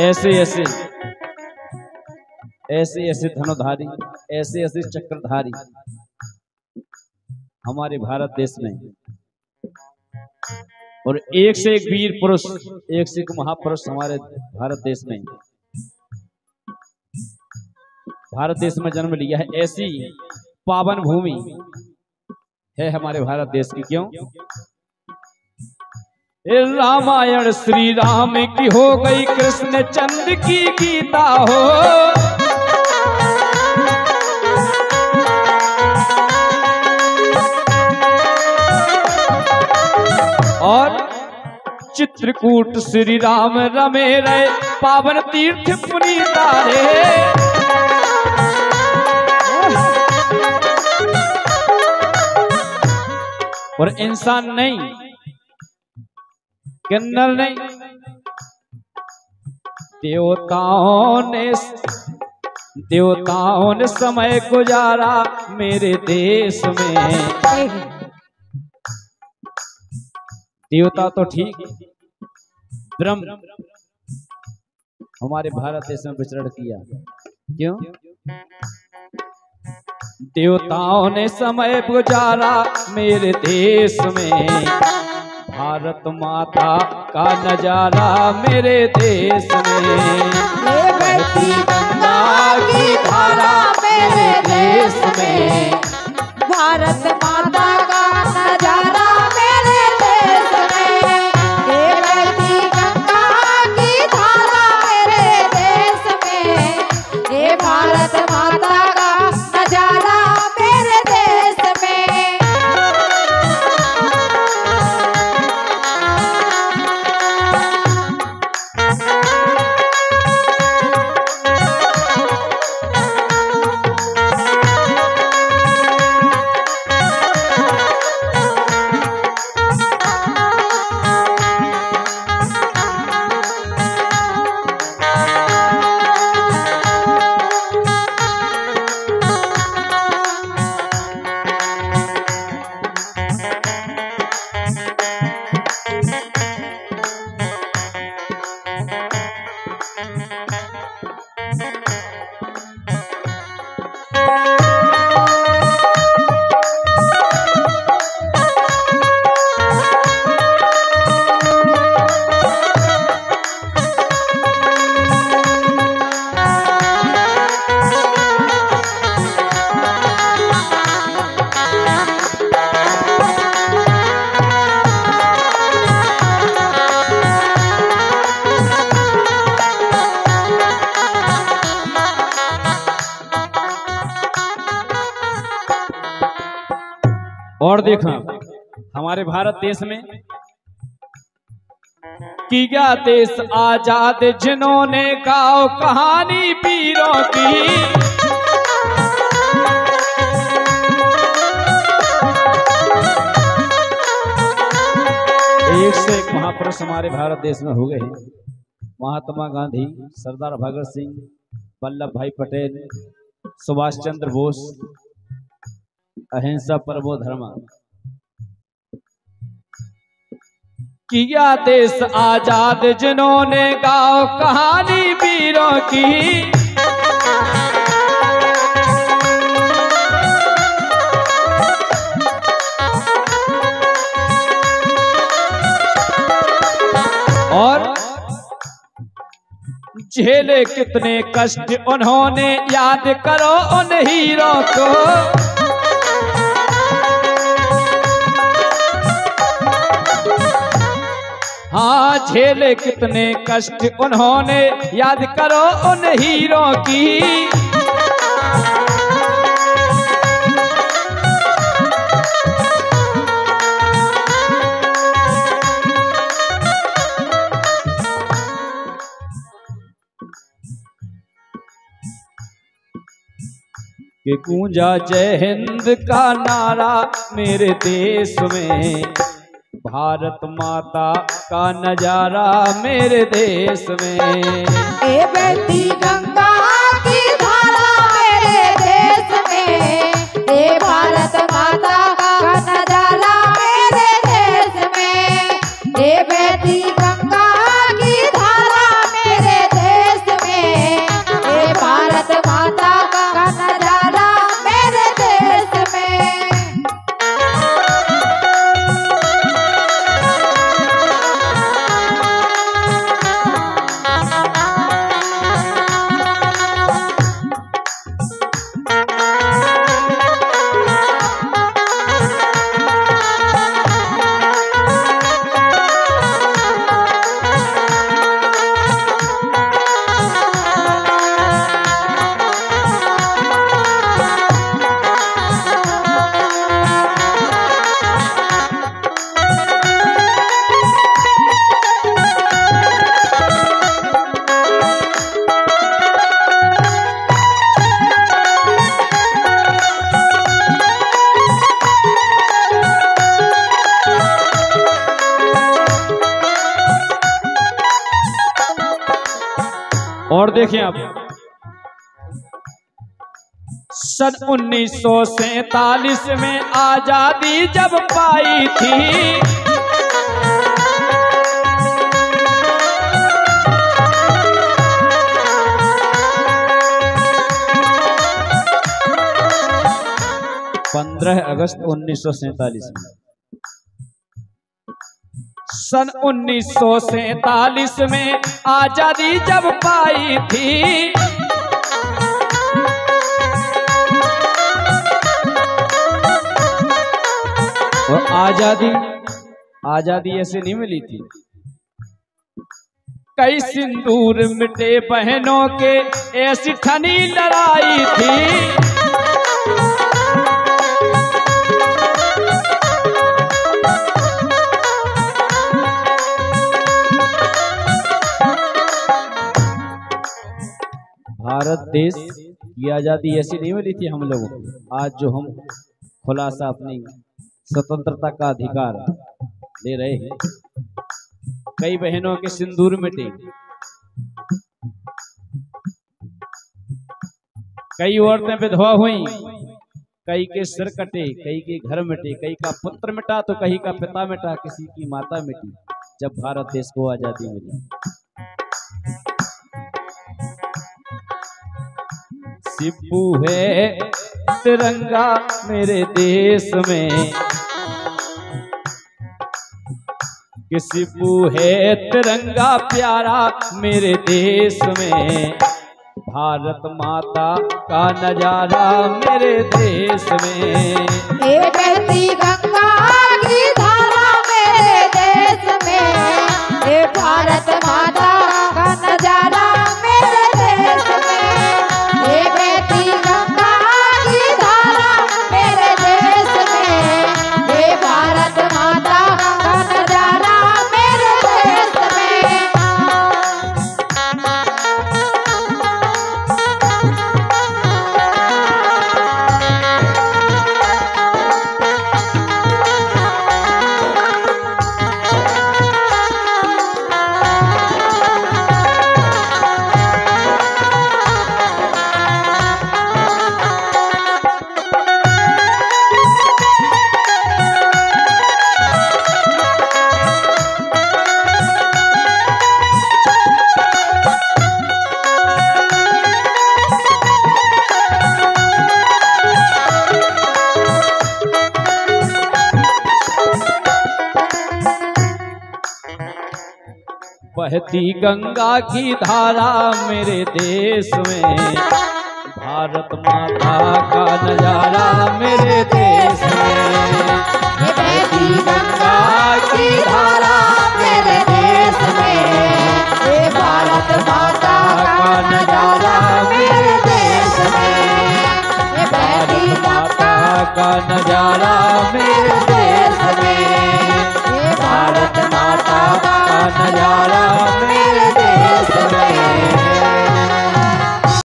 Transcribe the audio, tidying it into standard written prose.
ऐसे ऐसे ऐसे ऐसे धनुधारी, ऐसे ऐसे चक्रधारी हमारे भारत देश में, और एक से एक वीर पुरुष, एक से एक महापुरुष हमारे भारत देश में, भारत देश में जन्म लिया है। ऐसी पावन भूमि है हमारे भारत देश की। क्यों? रामायण श्री राम की हो गई, कृष्ण चंद्र की गीता हो, और चित्रकूट श्री राम रमे रहे, पावन तीर्थ पुनीता रे। और इंसान नहीं, किन्नर नहीं, देवताओं ने समय गुजारा मेरे देश में। देवता तो ठीक, ब्रह्म हमारे भारत देश में विचरण किया। क्यों? देवताओं ने समय गुजारा मेरे देश में, भारत माता का नजारा मेरे देश में। ये बहती गंगा की धारा मेरे देश में, भारत माता का नजारा मेरे देश में। ये बहती गंगा की धारा मेरे देश में, ये भारत माता का नजारा मेरे देश में। और देखा हमारे भारत देश में किया देश आजाद जिन्होंने गाओ कहानी वीरों की। एक से एक महापुरुष हमारे भारत देश में हो गए हैं। महात्मा गांधी, सरदार भगत सिंह, वल्लभ भाई पटेल, सुभाष चंद्र बोस, अहिंसा परमो धर्मा। किया देश आजाद जिन्होंने गाओ कहानी वीरों की। और झेले कितने कष्ट उन्होंने, याद करो उन हीरों को। हाँ, झेले कितने कष्ट उन्होंने, याद करो उन हीरों की। कि गूंजा जय हिंद का नारा मेरे देश में, भारत माता का नजारा मेरे देश में। ये बहती गंगा की धारा मेरे देश में, ये भारत माता का नजारा मेरे देश में। ये बहती गंगा की धारा मेरे देश और देखें आप, सन 1947 में आजादी जब पाई थी, 15 अगस्त 1947 में, सन 1947 में आजादी जब पाई थी, और आजादी ऐसे नहीं मिली थी। कई सिंदूर मिटे बहनों के, ऐसी ठनी लड़ाई थी। भारत देश की आजादी ऐसी नहीं मिली थी हम लोगों को। आज जो हम खुलासा अपनी स्वतंत्रता का अधिकार ले रहे हैं, कई बहनों के सिंदूर मिटे, कई औरतें विधवा हुई, कई के सिर कटे, कई के घर मिटे, कई का पुत्र मिटा तो कहीं का पिता मिटा, किसी की माता मिटी, जब भारत देश को आजादी मिली। सिब्बू है तिरंगा मेरे देश में, कि सिब्बू है तिरंगा प्यारा मेरे देश में, भारत माता का नजारा मेरे देश में। ये बहती गंगा की धारा मेरे देश में, ये भारत माता का नजारा मेरे देश में। ये बहती गंगा की धारा मेरे देश में, ये भारत माता का नजारा मेरे देश में। बहती गंगा की धारा मेरे देश में, भारत माता का नजारा मेरे देश में। बहती गंगा की धारा मेरे देश में, ये भारत माता का नजारा मेरे देश में। ये बहती गंगा का नजारा मेरे देश में, ये भारत माता का नजारा मेरे देश में।